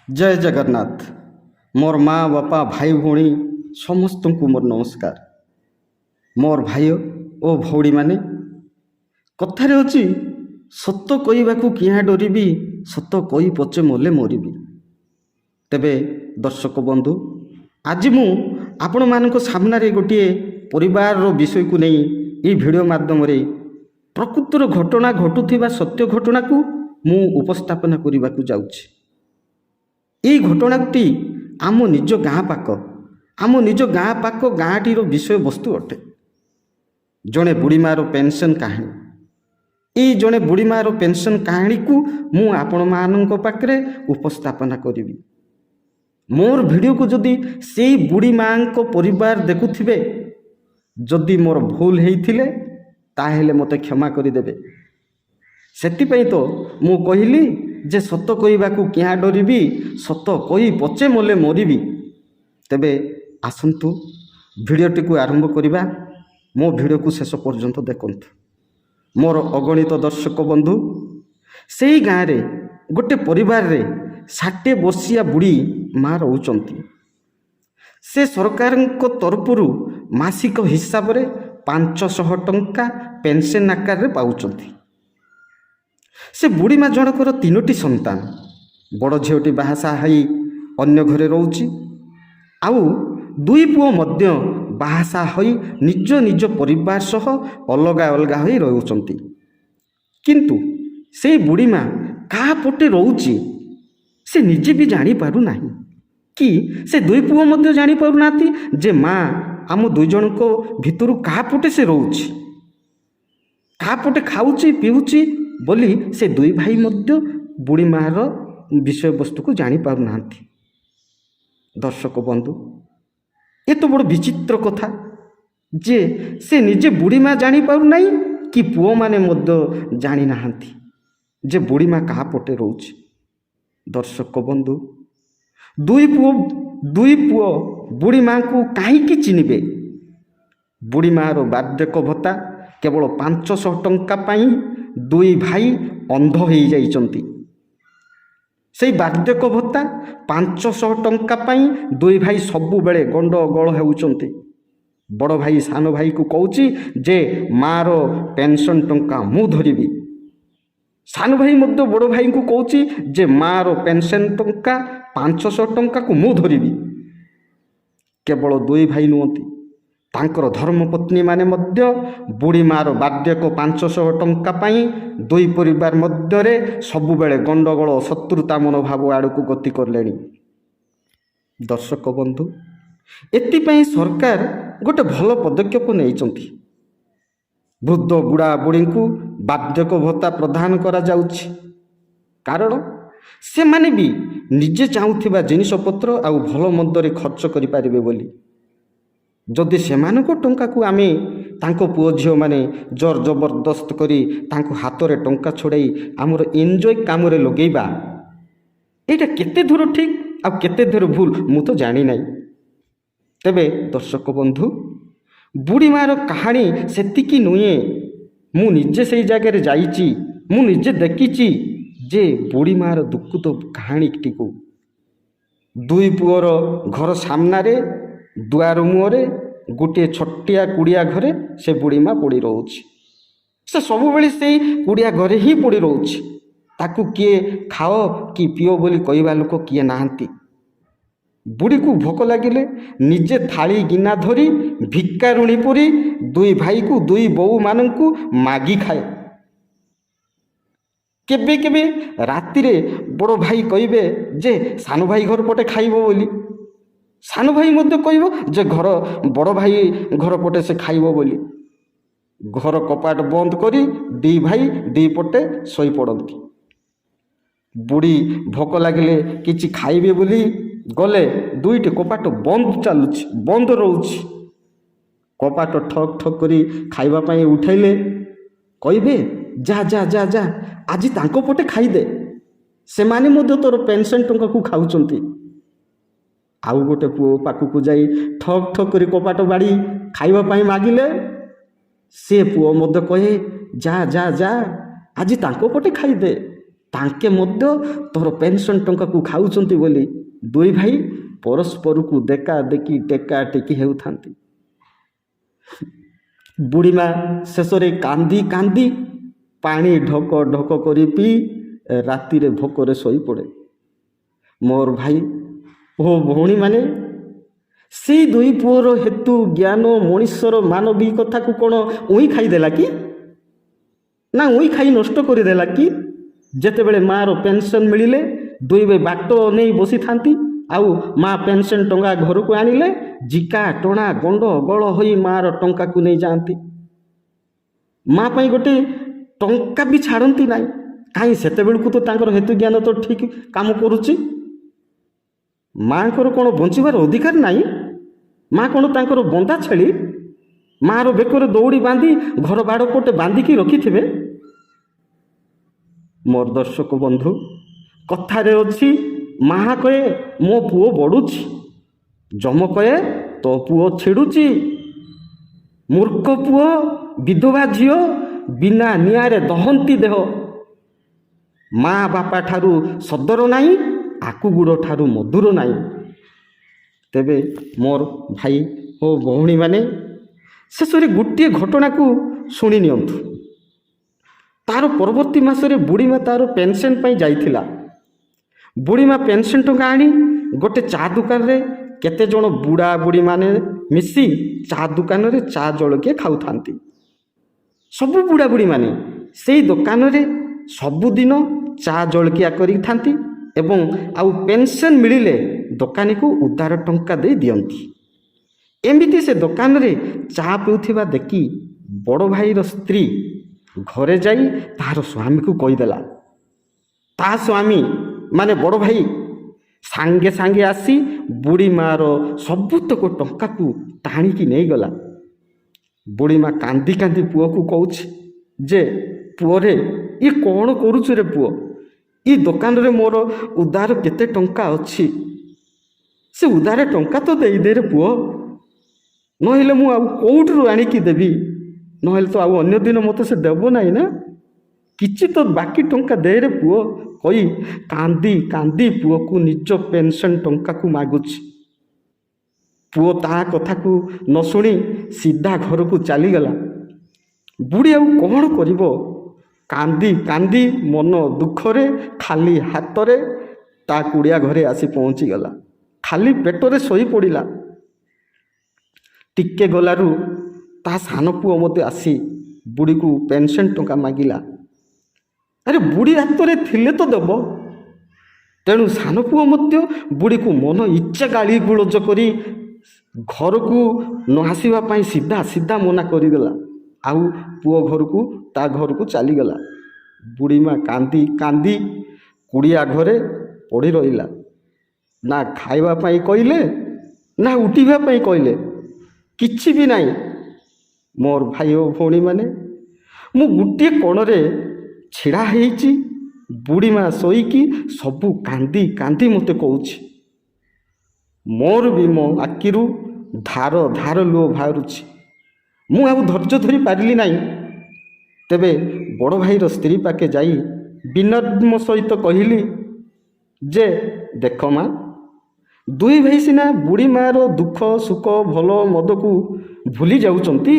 जय जगन्नाथ। मोर माँ बापा भाई भौणी समस्त को मोर नमस्कार। मोर भाई ओ भौणी माने कथारे अछि सत कहवाकू किया डरबी सत कही पचे मले मरबी। तेबे दर्शक बंधु आज मु आपण मानक सामने गोटे परिवार विषय को नहीं ये वीडियो माध्यम प्रकृतर घटना घटुवा सत्य घटना को मु उपस्थापना करने को जाऊँगी। ये घटनाटी आम निज गाँ पाक गाँटी विषय वस्तु अटे। जड़े बुढ़ी मार पेंशन कहानी ये जड़े बुढ़ी मार पेंशन कहानी को मु आपण मानक पाखरे उपस्थापना करी। मोर वीडियो को जदि से बुढ़ी माँ को परिवार देखुथिबे जदि मोर भूल होइथिले ताहेले मते क्षमा करिदेबे। सेतिपई तो मु कहली जे सत कहवाकू क्या डरबी सत कही पचे मले मरबी। तेबे आसंतु भिडियोटी को आरंभ करिबा। मो भिडियो को शेष पर्यंत देखंतु। मोर अगणित दर्शक बंधु सेही गाँव रे गोटे परिवार रे 60 वर्षिया बुढ़ी माँ रहउचंती। से सरकार को तरफरु मासिक हिसाब रे 500 टंका पेंशन आकार रे पाउचंती। से बुढ़ी माँ जनकर 3टी संतान। बड़ झीटी बाहासा हई अन्य घरे रोची आउ 2 पुओ मध्य बाहासा हई निज निज परिवार सह अलगा अलगा हई रहउचंती। किंतु से बुढ़ी माँ कहा पटे रोची से निजे भी जानी पारु नाही कि से 2 पुओ मध्य जानी पारु नाती जे माँ आम 2 जन को भितरु कहा पटे से रोची कहा पटे खाउची पीउची बोली से 2 भाई मध्य बुढ़ी मार विषय वस्तु को जानी पारु नांती। दर्शक बंधु ये तो बड़ विचित्र कथा जे से निजे बुढ़ी माँ जानी पारु नाही कि पुओ माने मध्य जानी नाहांती जे बुढ़ी माँ कहा पटे रोची। दर्शक बंधु 2 पुओ बुढ़ी माँ को कहीं चिन्हबे। बुढ़ी मार बार्धक्य भत्ता केवल 500 टंका पाई 2 भाई अंध हो जाइचंती। से बार्धक्य भत्ता 500 टंका पाई 2 भाई सबु बेले गंडगोल होउचंती। बड़ भाई सान भाई को कहूची जे मार पेंशन टंका मु धरिबी। सान भाई मध्य बड़ भाई को कहूची जे मार पेंशन टंका 500 टंका को मु धरिबी। केवल 2 भाई नुहंती तांकर धर्मपत्नी माने मध्य बुढ़ी मार बार्धक्य 500 टंका पाई 2 परिवार मध्य रे सबु बेले गंडगोल शत्रुता मनोभाव आड़ को गति करलेनी। दर्शक बंधु एतिपई सरकार गोटे भल पदक्षेप नैचंती। वृद्ध बुढ़ा बुढ़ी को बार्धक्य भत्ता प्रदान करा जाउछि। कारण से माने भी निजे चाहूथिबा जिनिस पत्र आउ भल मंदरे खर्च करि पारिबे बोली। जदि सेमानक टंका को आमे तांको पुओ झियो माने जोर जबरदस्त करी तांको हाथ रे टंका छोड़ाई आमर एंजॉय काम रे लगेबा एटा केते दूर ठीक आ केते दूर भूल मु तो जानी नाही। तेबे दर्शक बंधु बुढ़ी मार कहानी सेतिकी नुहे। मु निजे से जगह रे जाईची मु निजे देखीची जे बुढ़ी मार दुख तो कहानी टिको 2 पुओर घर सामना रे दुआर मुहरे गोटे छोटिया कुड़िया घरे से बुढ़ी माँ पड़ी रोची। से सब बेले से कुड़िया घरे ही पड़ी रोची। ताकू किए खाओ कि पिओ बोली कहवा लोक किए नाहांती। बुढ़ी को भोक लगिले निजे थाली गिना धरी भिकारुणी परी 2 भाई को 2 बोऊ मानू मागी खाए। केबे केबे राति रे बड़ भाई कहबे जे सानो भाई घर पटे खाइबो बोली। सानो भाई मध्य कहबो जे घर बड़ भाई घर पटे से खाइबो बोली। घर कपाट बंद करी 2 भाई 2 पटे सोई पड़ती। बुढ़ी भोक लगिले किछि खाइबे बोली गले 2टी कपाट बंद चालुछि बंद रहउछि। कपाट ठक ठक करी खाइबा पई उठाइले कहबे जा जा जा जा आज तांको पटे खाइदे से माने मध्य तोर पेंशन टंका को खाउचंती। आउ गोटे पुओ पाखु जाई ठक ठक करी कपाट बाड़ी खाइबा पई मागिले से पुओ मध्य कहे जा जा जा आज तांको पटे खाइदे। ତାଙ୍କେ ମଧ୍ୟ ତୋର ପେନ୍ସନ୍ ଟଙ୍କାକୁ ଖାଉଛନ୍ତି ବୋଲି ଦୁଇ ଭାଇ ପରସ୍ପରକୁ ଦେଖା ଦେଖି ଟେକା ଟେକି ହେଉଥାନ୍ତି। ବୁଢ଼ୀମା ଶେଷରେ କାନ୍ଦି କାନ୍ଦି ପାଣି ଢକ ଢକ କରି ପିଇ ରାତିରେ ଭୋକରେ ଶୋଇପଡ଼େ। ମୋର ଭାଇ ଓ ଭଉଣୀମାନେ, ସେଇ ଦୁଇ ପୁଅର ହେତୁ ଜ୍ଞାନ ମଣିଷର ମାନବିକତାକୁ କ'ଣ ଉଇ ଖାଇଦେଲା କି? ନା ଉଇ ଖାଇ ନଷ୍ଟ କରିଦେଲା କି? ଯେତେବେଳେ ମାଆର ପେନ୍ସନ୍ ମିଳିଲେ ଦୁଇ ଭାଇ ବାଟ ଅନେଇ ବସିଥାନ୍ତି, ଆଉ ମା ପେନ୍ସନ୍ ଟଙ୍କା ଘରକୁ ଆଣିଲେ ଜିକା ଟଣା ଗଣ୍ଡ ଗଳ ହୋଇ ମାଆର ଟଙ୍କାକୁ ନେଇଯାଆନ୍ତି। ମା ପାଇଁ ଗୋଟେ ଟଙ୍କା ବି ଛାଡ଼ନ୍ତି ନାହିଁ। କାହିଁ ସେତେବେଳକୁ ତ ତାଙ୍କର ହେତୁ ଜ୍ଞାନ ତ ଠିକ୍ କାମ କରୁଛି। ମାଆଙ୍କର କ'ଣ ବଞ୍ଚିବାର ଅଧିକାର ନାହିଁ? ମା କ'ଣ ତାଙ୍କର ବନ୍ଧା ଛେଳି? ମାଆର ବେକରେ ଦୌଡ଼ି ବାନ୍ଧି ଘର ବାଡ଼ ପଟେ ବାନ୍ଧିକି ରଖିଥିବେ? ମୋର ଦର୍ଶକ ବନ୍ଧୁ, କଥାରେ ଅଛି, ମାଆ କହେ ମୋ ପୁଅ ବଢ଼ୁଛି, ଯମ କହେ ତୋ ପୁଅ ଛିଡ଼ୁଛି। ମୂର୍ଖ ପୁଅ, ବିଧବା ଝିଅ, ବିନା ନିଆଁରେ ଦହନ୍ତି ଦେହ। ମା ବାପା ଠାରୁ ସଦର ନାହିଁ, ଆକୁ ଗୁଡ଼ ଠାରୁ ମଧୁର ନାହିଁ। ତେବେ ମୋର ଭାଇ ଓ ଭଉଣୀମାନେ, ଶେଷରେ ଗୋଟିଏ ଘଟଣାକୁ ଶୁଣି ନିଅନ୍ତୁ। ତାର ପରବର୍ତ୍ତୀ ମାସରେ ବୁଢ଼ୀମା ତାର ପେନ୍ସନ୍ ପାଇଁ ଯାଇଥିଲା। ବୁଢ଼ୀମା ପେନ୍ସନ୍ ଟଙ୍କା ଆଣି ଗୋଟେ ଚା ଦୋକାନରେ କେତେଜଣ ବୁଢ଼ା ବୁଢ଼ୀମାନେ ମିଶି ଚା ଦୋକାନରେ ଚା ଜଳଖିଆ ଖାଉଥାନ୍ତି। ସବୁ ବୁଢ଼ା ବୁଢ଼ୀମାନେ ସେଇ ଦୋକାନରେ ସବୁଦିନ ଚା ଜଳଖିଆ କରିଥାନ୍ତି ଏବଂ ଆଉ ପେନ୍ସନ୍ ମିଳିଲେ ଦୋକାନୀକୁ ଉଦାର ଟଙ୍କା ଦେଇ ଦିଅନ୍ତି। ଏମିତି ସେ ଦୋକାନରେ ଚା ପିଉଥିବା ଦେଖି ବଡ଼ ଭାଇର ସ୍ତ୍ରୀ ଘରେ ଯାଇ ତାହାର ସ୍ୱାମୀକୁ କହିଦେଲା। ତା ସ୍ୱାମୀ ମାନେ ବଡ଼ ଭାଇ ସାଙ୍ଗେ ସାଙ୍ଗେ ଆସି ବୁଢ଼ୀ ମାଆର ସବୁତକ ଟଙ୍କାକୁ ଟାଣିକି ନେଇଗଲା। ବୁଢ଼ୀମା କାନ୍ଦି କାନ୍ଦି ପୁଅକୁ କହୁଛି ଯେ, ପୁଅରେ ଇଏ କ'ଣ କରୁଛୁ ରେ ପୁଅ? ଇ ଦୋକାନରେ ମୋର ଉଦାର କେତେ ଟଙ୍କା ଅଛି, ସେ ଉଦାର ଟଙ୍କା ତ ଦେଇଦେ ରେ ପୁଅ, ନହେଲେ ମୁଁ ଆଉ କେଉଁଠାରୁ ଆଣିକି ଦେବି? ନହେଲେ ତ ଆଉ ଅନ୍ୟ ଦିନ ମୋତେ ସେ ଦେବ ନାହିଁ ନା। କିଛି ତ ବାକି ଟଙ୍କା ଦେ ରେ ପୁଅ, କହି କାନ୍ଦି କାନ୍ଦି ପୁଅକୁ ନିଜ ପେନ୍ସନ୍ ଟଙ୍କାକୁ ମାଗୁଛି। ପୁଅ ତା କଥାକୁ ନ ଶୁଣି ସିଧା ଘରକୁ ଚାଲିଗଲା। ବୁଢ଼ୀ ଆଉ କ'ଣ କରିବ? କାନ୍ଦି କାନ୍ଦି ମନ ଦୁଃଖରେ ଖାଲି ହାତରେ ତା କୁଡ଼ିଆ ଘରେ ଆସି ପହଞ୍ଚିଗଲା। ଖାଲି ପେଟରେ ଶୋଇପଡ଼ିଲା। ଟିକେ ଗଲାରୁ ତା ସାନ ପୁଅ ମଧ୍ୟ ଆସି ବୁଢ଼ୀକୁ ପେନ୍ସନ୍ ଟଙ୍କା ମାଗିଲା। ଆରେ ବୁଢ଼ୀ ହାତରେ ଥିଲେ ତ ଦେବ। ତେଣୁ ସାନ ପୁଅ ମଧ୍ୟ ବୁଢ଼ୀକୁ ମନ ଇଚ୍ଛା ଗାଳି ଗୁଳଜ କରି ଘରକୁ ନ ଆସିବା ପାଇଁ ସିଧା ସିଧା ମନା କରିଦେଲା। ଆଉ ପୁଅ ଘରକୁ ତା ଘରକୁ ଚାଲିଗଲା। ବୁଢ଼ୀମା କାନ୍ଦି କାନ୍ଦି କୁଡ଼ିଆ ଘରେ ପଡ଼ି ରହିଲା। ନା ଖାଇବା ପାଇଁ କହିଲେ, ନା ଉଠିବା ପାଇଁ କହିଲେ, କିଛି ବି ନାହିଁ। ମୋର ଭାଇ ଓ ଭଉଣୀମାନେ, ମୁଁ ଗୋଟିଏ କୋଣରେ ଛିଡ଼ା ହେଇଛି। ବୁଢ଼ୀମା ଶୋଇକି ସବୁ କାନ୍ଦି କାନ୍ଦି ମୋତେ କହୁଛି। ମୋର ବି ମୋ ଆଖିରୁ ଧାର ଧାର ଲୁହ ବାହାରୁଛି। ମୁଁ ଆଉ ଧୈର୍ଯ୍ୟ ଧରି ପାରିଲି ନାହିଁ। ତେବେ ବଡ଼ ଭାଇର ସ୍ତ୍ରୀ ପାଖେ ଯାଇ ବିନମ୍ର ସହିତ କହିଲି ଯେ, ଦେଖ ମା, ଦୁଇ ଭାଇ ସିନା ବୁଢ଼ୀ ମାଆର ଦୁଃଖ ସୁଖ ଭଲ ମନ୍ଦକୁ ଭୁଲି ଯାଉଛନ୍ତି,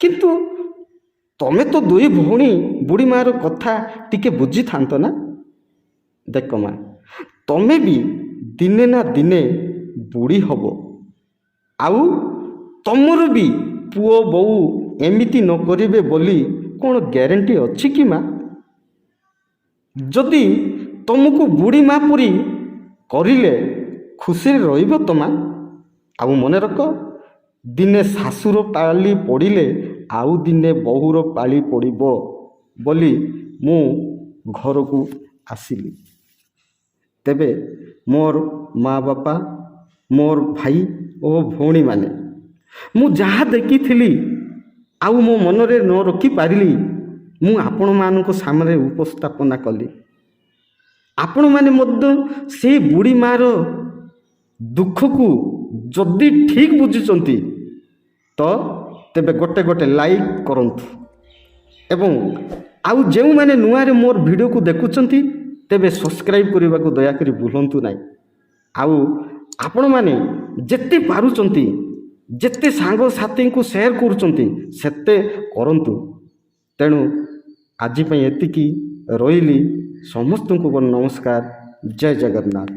କିନ୍ତୁ ତମେ ତ ଦୁଇ ଭଉଣୀ ବୁଢ଼ୀ ମାଆର କଥା ଟିକେ ବୁଝିଥାନ୍ତ ନା। ଦେଖ ମା, ତମେ ବି ଦିନେ ନା ଦିନେ ବୁଢ଼ୀ ହବ, ଆଉ ତମର ବି ପୁଅ ବୋଉ ଏମିତି ନ କରିବେ ବୋଲି କ'ଣ ଗ୍ୟାରେଣ୍ଟି ଅଛି କି ମା? ଯଦି ତମକୁ ବୁଢ଼ୀ ମା ପରି କରିଲେ ଖୁସିରେ ରହିବ ତ ମା। ଆଉ ମନେ ରଖ, ଦିନେ ଶାଶୁର ପାଳି ପଡ଼ିଲେ ଆଉ ଦିନେ ବୋହୂର ପାଳି ପଡ଼ିବ ବୋଲି ମୁଁ ଘରକୁ ଆସିଲି। ତେବେ ମୋର ମା ବାପା, ମୋର ଭାଇ ଓ ଭଉଣୀମାନେ, ମୁଁ ଯାହା ଦେଖିଥିଲି ଆଉ ମୋ ମନରେ ନ ରଖିପାରିଲି, ମୁଁ ଆପଣମାନଙ୍କ ସାମ୍ନାରେ ଉପସ୍ଥାପନା କଲି। ଆପଣମାନେ ମଧ୍ୟ ସେଇ ବୁଢ଼ୀ ମାଆର ଦୁଃଖକୁ ଯଦି ଠିକ୍ ବୁଝୁଛନ୍ତି ତ ତେବେ ଗୋଟେ ଗୋଟେ ଲାଇକ୍ କରନ୍ତୁ ଏବଂ ଆଉ ଯେଉଁମାନେ ନୂଆରେ ମୋର ଭିଡ଼ିଓକୁ ଦେଖୁଛନ୍ତି ତେବେ ସବସ୍କ୍ରାଇବ୍ କରିବାକୁ ଦୟାକରି ଭୁଲନ୍ତୁ ନାହିଁ। ଆଉ ଆପଣମାନେ ଯେତେ ପାରୁଛନ୍ତି ଯେତେ ସାଙ୍ଗସାଥୀଙ୍କୁ ସେୟାର କରୁଛନ୍ତି ସେତେ କରନ୍ତୁ। ତେଣୁ ଆଜି ପାଇଁ ଏତିକି ରହିଲି। ସମସ୍ତଙ୍କୁ ନମସ୍କାର। ଜୟ ଜଗନ୍ନାଥ।